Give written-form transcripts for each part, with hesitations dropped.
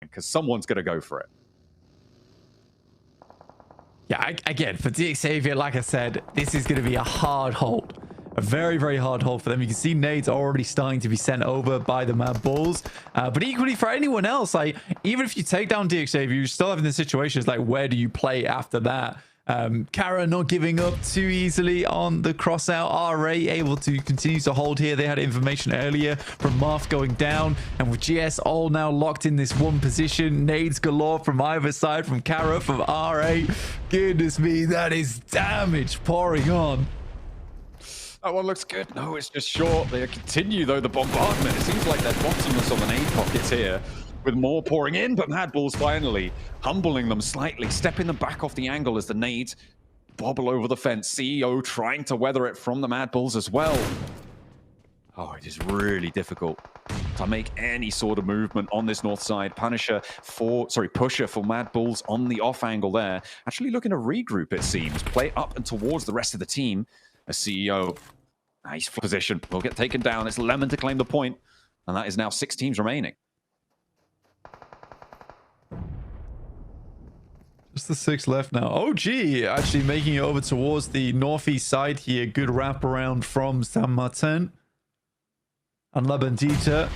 because someone's going to go for it. Yeah, again, for DXavier, like I said, this is going to be a hard hold. A very, very hard hold for them. You can see nades already starting to be sent over by the Mad Bulls. But equally for anyone else, like, even if you take down DXavier, you're still having the situations like, where do you play after that? Kara not giving up too easily on the crossout. RA able to continue to hold here. They had information earlier from Marth going down, and with GS all now locked in this one position. Nades galore from either side, from Kara, from RA. Goodness me, that is damage pouring on. That one looks good. No, it's just short. They continue, though, the bombardment. It seems like they're bottomless on the nade pockets here, with more pouring in, but Mad Bulls finally humbling them slightly, stepping them back off the angle as the nades bobble over the fence. CEO trying to weather it from the Mad Bulls as well. Oh, it is really difficult to make any sort of movement on this north side. Pusher for Mad Bulls on the off angle there. Actually looking to regroup, it seems. Play up and towards the rest of the team. A CEO, nice position, will get taken down. It's Lemon to claim the point, and that is now 6 teams remaining. Just the 6 left now. OG actually making it over towards the northeast side here. Good wraparound from San Martin. And La Bandita.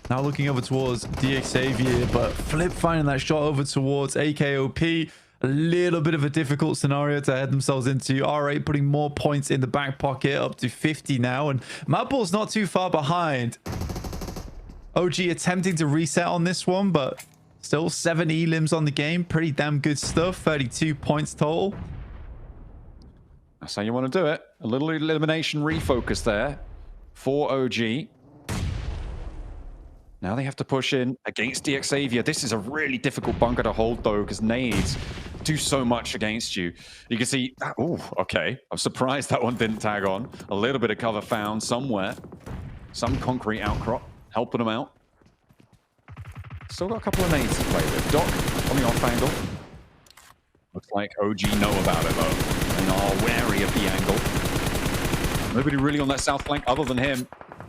Now looking over towards DXavier, but Flip finding that shot over towards AKOP. A little bit of a difficult scenario to head themselves into. R8 putting more points in the back pocket, up to 50 now. And Mad Bull's not too far behind. OG attempting to reset on this one, but still 7 elims on the game. Pretty damn good stuff. 32 points total. That's how you want to do it. A little elimination refocus there for OG. Now they have to push in against DXavier. This is a really difficult bunker to hold, though, because nades do so much against you. You can see, oh, okay. I'm surprised that one didn't tag on. A little bit of cover found somewhere. Some concrete outcrop helping them out. Still got a couple of nades to play with. Doc on the off angle. Looks like OG know about it, though, and are wary of the angle. Nobody really on that south flank other than him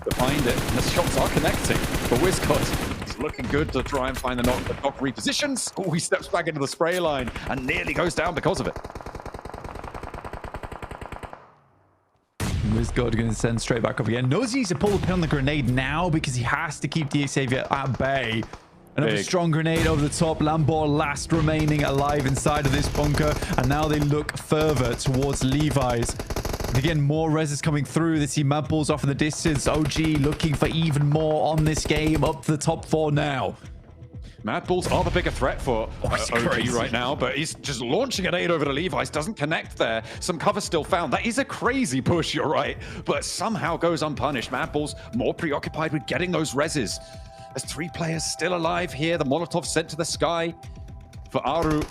to find it. And the shots are connecting. But Wizcott is looking good to try and find the knock. The Doc repositions. Oh, he steps back into the spray line and nearly goes down because of it. Wizcott going to send straight back up again. Knows he needs to pull the pin on the grenade now because he has to keep DXavier at bay. Another strong grenade over the top. Lambor last remaining alive inside of this bunker. And now they look further towards Levi's. And again, more res is coming through. They see Mad Bulls off in the distance. OG looking for even more on this game. Up to the top 4 now. Mad Bulls are the bigger threat for OG right now, but he's just launching an 8 over to Levi's. Doesn't connect there. Some cover still found. That is a crazy push, you're right, but somehow goes unpunished. Mad Bulls more preoccupied with getting those reses. There's 3 players still alive here. The Molotov sent to the sky for Aru.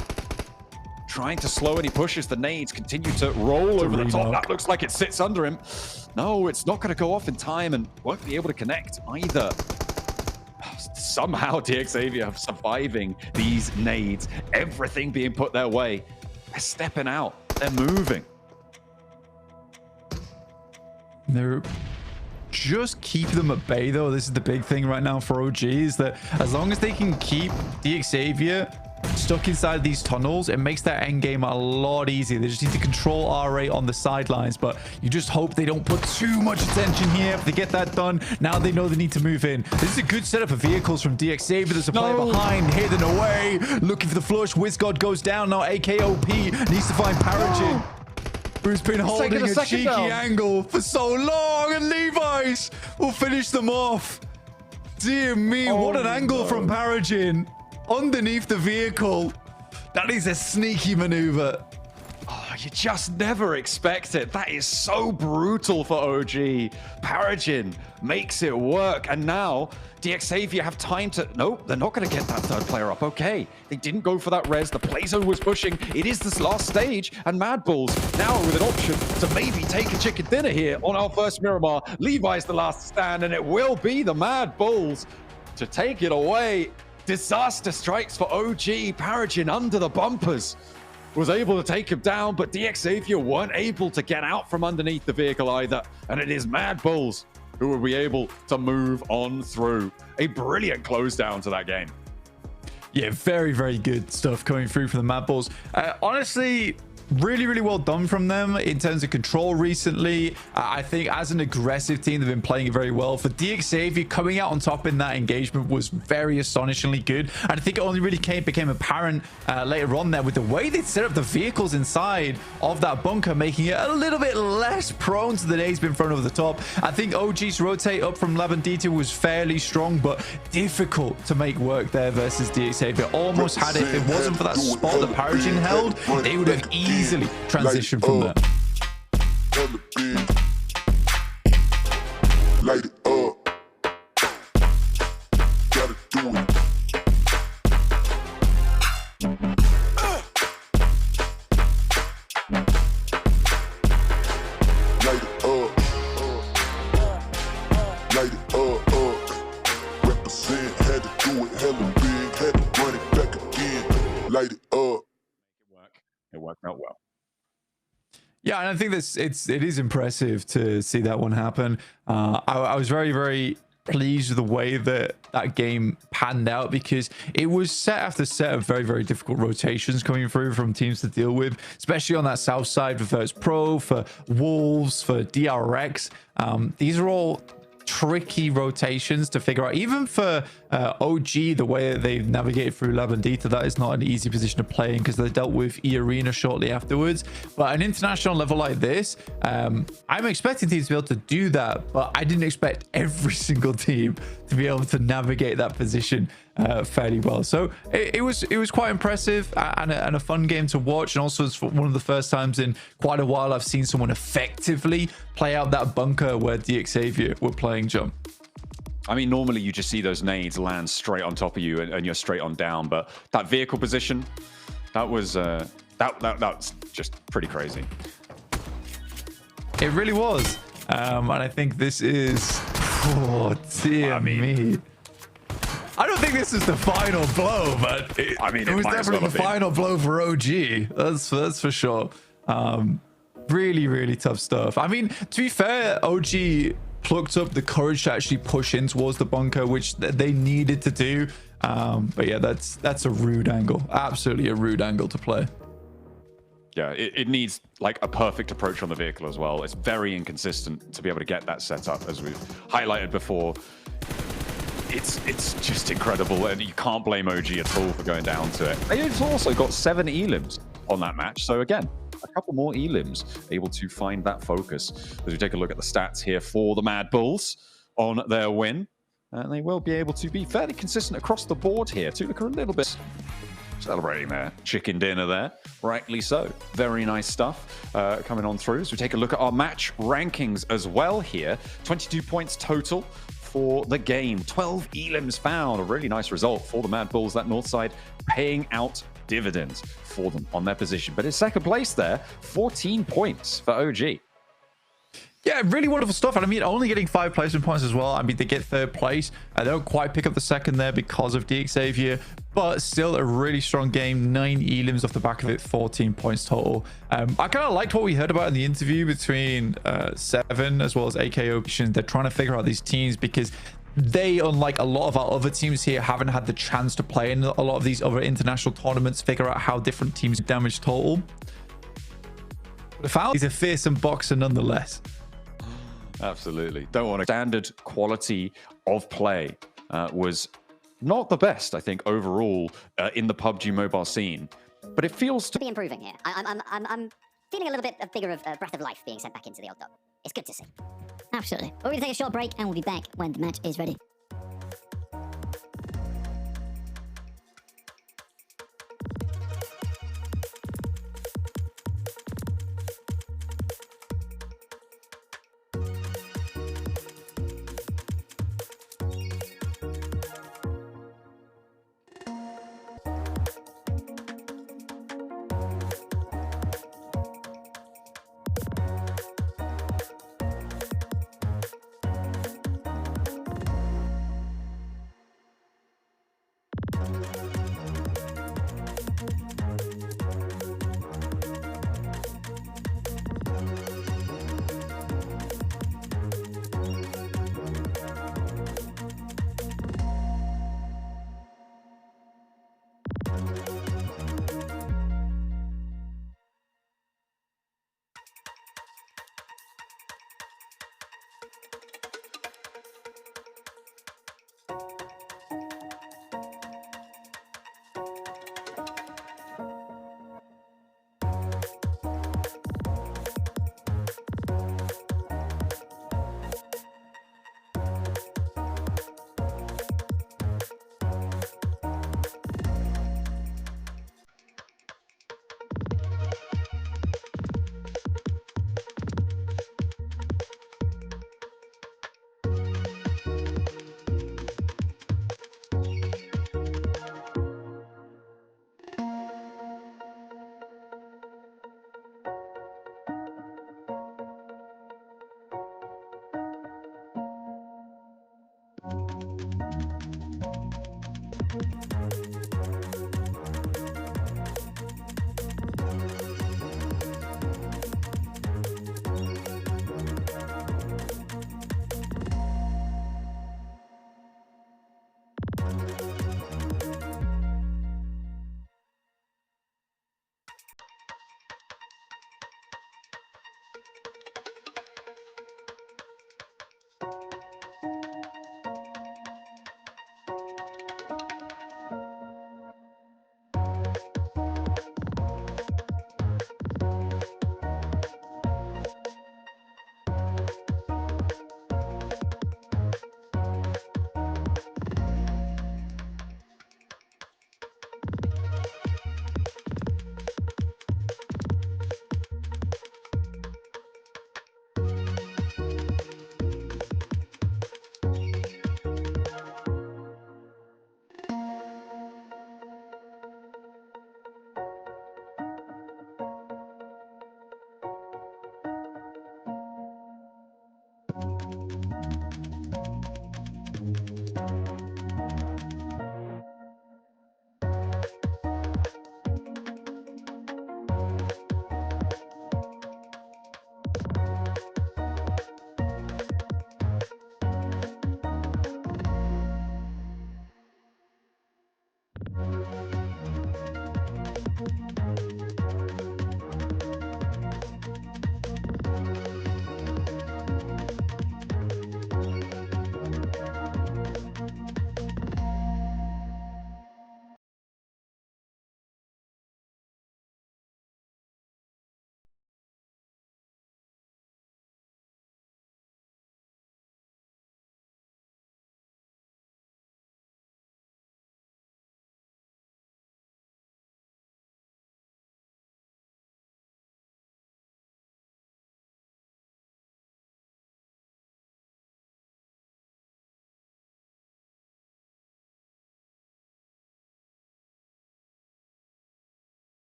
Trying to slow any pushes. The nades continue to roll over the top. That looks like it sits under him. No, it's not going to go off in time and won't be able to connect either. Somehow DXavier surviving these nades. Everything being put their way. They're stepping out. They're moving. They're just keep them at bay, though. This is the big thing right now for OG, is that as long as they can keep DXavier stuck inside these tunnels, it makes their end game a lot easier. They just need to control R8 on the sidelines, but you just hope they don't put too much attention here. If they get that done, now they know they need to move in. This is a good setup of vehicles from DXavier. There's a player behind, hidden away, looking for the flush. Wizgod goes down now. AKOP needs to find Paragin, who's been holding a cheeky angle for so long, and Levi's will finish them off. Dear me, what an angle from Paragin. Underneath the vehicle. That is a sneaky maneuver. Oh, you just never expect it. That is so brutal for OG. Paragin makes it work. And now DXavier have time to... Nope, they're not going to get that 3rd player up. Okay, they didn't go for that res. The play zone was pushing. It is this last stage. And Mad Bulls now with an option to maybe take a chicken dinner here on our first Miramar. Levi's the last stand, and it will be the Mad Bulls to take it away. Disaster strikes for OG. Paragin under the bumpers was able to take him down, but DXavier weren't able to get out from underneath the vehicle either. And it is Mad Bulls who will be able to move on through. A brilliant close down to that game. Yeah, very, very good stuff coming through from the Mad Bulls. Honestly, really, really well done from them in terms of control recently. I think as an aggressive team, they've been playing it very well. For DXavier, coming out on top in that engagement was very astonishingly good. And I think it only really became apparent later on there with the way they set up the vehicles inside of that bunker, making it a little bit less prone to the nades being thrown over the top. I think OG's rotate up from Labandita was fairly strong, but difficult to make work there versus DXavier. Almost had it. If it wasn't for that spot that Paraging held, they would have easily transition from there. Light it up. Gotta do it. Light it up. Light it up. Represent, had to do it hella big, had to run it back again. Light it up. It worked out well. Yeah, and I think it is impressive to see that one happen. I was very, very pleased with the way that game panned out, because it was set after set of very, very difficult rotations coming through from teams to deal with, especially on that south side for First Pro, for Wolves, for DRX. These are all tricky rotations to figure out. Even for OG, the way that they've navigated through Labandita, that is not an easy position to play in, because they dealt with E-Arena shortly afterwards. But an international level like this, I'm expecting teams to be able to do that, but I didn't expect every single team to be able to navigate that position fairly well. So it was quite impressive and a fun game to watch. And also, it's one of the first times in quite a while I've seen someone effectively play out that bunker where DXavier were playing jump. I mean, normally you just see those nades land straight on top of you and you're straight on down, but that vehicle position, that was that's just pretty crazy. It really was. And I think this is, oh dear me. I don't think this is the final blow, but it was definitely the final blow for OG. That's for sure. Really, really tough stuff. I mean, to be fair, OG plucked up the courage to actually push in towards the bunker, which they needed to do. But yeah, that's a rude angle. Absolutely a rude angle to play. Yeah, it needs like a perfect approach on the vehicle as well. It's very inconsistent to be able to get that set up, as we've highlighted before. It's just incredible, and you can't blame OG at all for going down to it. They've also got 7 elims on that match, so again, a couple more elims able to find that focus. As we take a look at the stats here for the Mad Bulls on their win, and they will be able to be fairly consistent across the board here. Tulica a little bit celebrating their chicken dinner there, rightly so. Very nice stuff coming on through. As we take a look at our match rankings as well here, 22 points total for the game, 12 elims found. A really nice result for the Mad Bulls. That north side paying out dividends for them on their position. But in second place there, 14 points for OG. Yeah, really wonderful stuff. And I mean, only getting 5 placement points as well. I mean, they get third place. They don't quite pick up the second there because of DXavier, but still a really strong game. 9 elims off the back of it, 14 points total. I kind of liked what we heard about in the interview between Seven as well as AKO. They're trying to figure out these teams because they, unlike a lot of our other teams here, haven't had the chance to play in a lot of these other international tournaments, figure out how different teams damage total. But Foul is a fearsome boxer nonetheless. Absolutely. Don't want to. Standard quality of play was not the best, I think, overall in the PUBG Mobile scene, but it feels to be improving here. I'm feeling a little bit bigger of a breath of life being sent back into the old dog. It's good to see. Absolutely. We're going to take a short break and we'll be back when the match is ready.